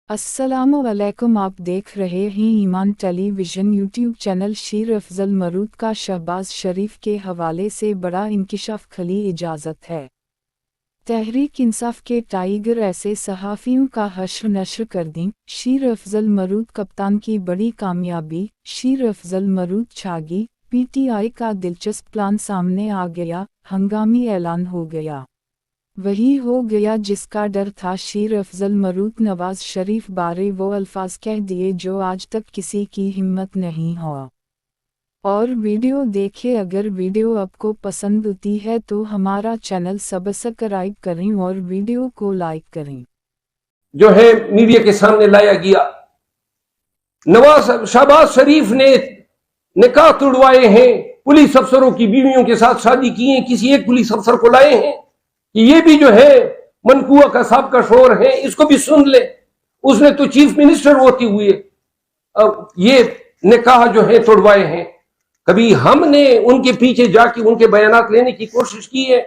अस्सलामुअलैकुम। आप देख रहे हैं ईमान टेलीविज़न यूट्यूब चैनल। शीर अफजल मरूद का शहबाज शरीफ के हवाले से बड़ा इंकिशाफ। खली इजाज़त है। तहरीक इंसाफ के टाइगर ऐसे सहाफ़ियों का हश्र नश्र कर दी। शीर अफजल मरूद कप्तान की बड़ी कामयाबी। शीर अफजल मरूद छागी। पीटीआई का दिलचस्प प्लान सामने आ गया। हंगामी ऐलान हो गया। वही हो गया जिसका डर था। शीर अफजल मरूद नवाज शरीफ बारे वो अल्फाज कह दिए जो आज तक किसी की हिम्मत नहीं हुआ। और वीडियो देखे। अगर वीडियो आपको पसंद आती है तो हमारा चैनल सब्सक्राइब करें और वीडियो को लाइक करें। जो है मीडिया के सामने लाया गया। शहबाज शरीफ ने निकाह तुड़वाए हैं, पुलिस अफसरों की बीवियों के साथ शादी की है, किसी एक पुलिस अफसर को लाए हैं कि ये भी जो है मनकुआ का साहब का शोर है, इसको भी सुन ले। उसने तो चीफ मिनिस्टर होते हुए ये निकाह जो है तोड़वाए हैं। कभी हमने उनके पीछे जाके उनके बयानात लेने की कोशिश की है?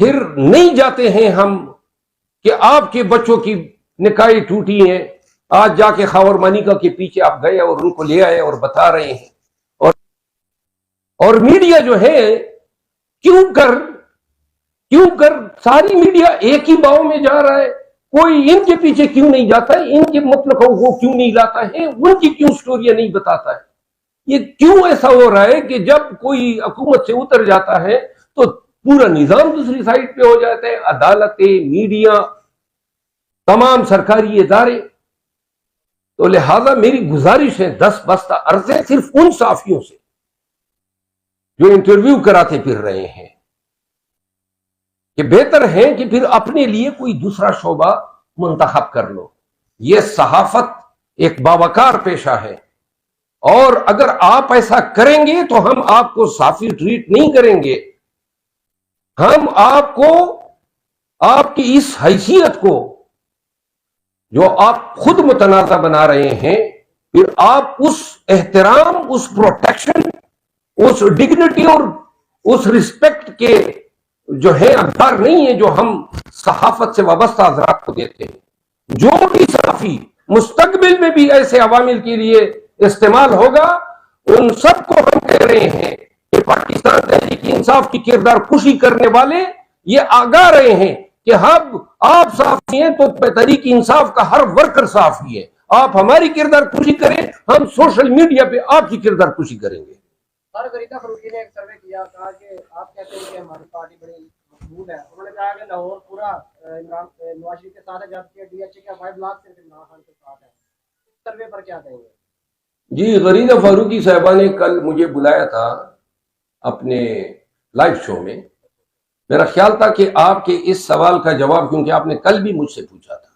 फिर नहीं जाते हैं हम कि आपके बच्चों की निकाहें टूटी हैं, आज जाके खावर मानिका के पीछे आप गए और उनको ले आए और बता रहे हैं। और मीडिया जो है क्यों कर सारी मीडिया एक ही बाव में जा रहा है। कोई इनके पीछे क्यों नहीं जाता है, इनके मतलब को वो क्यों नहीं लाता है, उनकी क्यों स्टोरियां नहीं बताता है। ये क्यों ऐसा हो रहा है कि जब कोई हुकूमत से उतर जाता है तो पूरा निजाम दूसरी साइड पे हो जाता है। अदालतें, मीडिया, तमाम सरकारी इदारे। तो लिहाजा मेरी गुजारिश है 10 बस्ता अर्ज है सिर्फ उन साफियों से जो इंटरव्यू कराते फिर रहे हैं कि बेहतर है कि फिर अपने लिए कोई दूसरा शोबा मुंतखब कर लो। यह सहाफत एक बावकार पेशा है और अगर आप ऐसा करेंगे तो हम आपको साफी ट्रीट नहीं करेंगे। हम आपको आपकी इस हैसियत को जो आप खुद मुतनाज़ा बना रहे हैं, फिर आप उस एहतराम, उस प्रोटेक्शन, उस डिग्निटी और उस रिस्पेक्ट के जो है अखबार नहीं है जो हम सहाफत से वाबस्ता हज़रात को देते हैं। जो भी सहाफी मुस्तकबिल में भी ऐसे अवामिल के लिए इस्तेमाल होगा, उन सबको हम कह रहे हैं कि पाकिस्तान तहरीक इंसाफ की किरदार कुशी करने वाले ये आगाह रहे हैं कि हम आप साफी हैं तो तहरीक इंसाफ का हर वर्कर साफी है। आप हमारी किरदार कुशी करें, हम सोशल मीडिया पे आपकी किरदार कुशी करेंगे। गरीदा फरूकी ने एक सर्वे किया, कहा कि आप कहते हैं कि हमारी पार्टी बड़ी मजबूत है। उन्होंने कहा कि लाहौर पूरा नवाज शरीफ के साथ है, जबकि डीएचए का 5 लाख सिर्फ इमरान खान के साथ है। इस सर्वे पर क्या कहेंगे? जी, गरीदा फारूकी साहबा ने कल मुझे बुलाया था अपने लाइव शो में। मेरा ख्याल था कि आपके इस सवाल का जवाब, क्योंकि आपने कल भी मुझसे पूछा था,